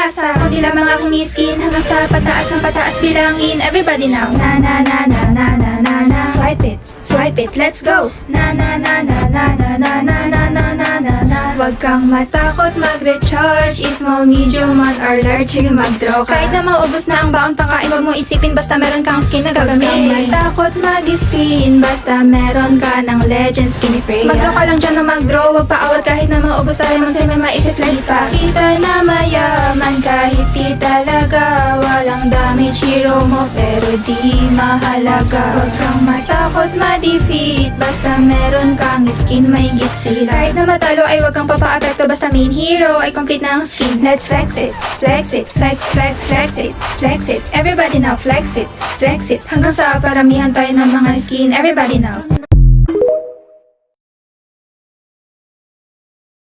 pag-asa. Kunti lang mga aking skin hanggang sa pataas ng pataas bilangin. Everybody now. Na na na na na na na na. Swipe it, let's go. Na na na na na na na na na na na na na. Huwag kang matakot mag-recharge. Small, medium, man, or large, sige mag-draw ka. Kahit na maubos na ang baon pangkain, huwag mo isipin basta meron kang skin na gagamit. Huwag kang matakot mag-spin basta meron ka ng legend skinny Freya. Mag-draw ka lang dyan na mag-draw, huwag paawat kahit na maubos tayo man sa'yo may ma-i-flex pa. Kita na mayaman kahit di talaga walang damage hero mo pero di mahalaga. Huwag kang matakot ma-defeat basta meron kang skin may git sila. Kahit na matalo ay huwag kang papa-apekto basta main hero ay complete na ang skin. Let's flex it, flex it, flex, flex, flex it, flex it. Everybody now flex it, flex it. Hanggang sa paramihan tayo ng mga skin. Everybody now.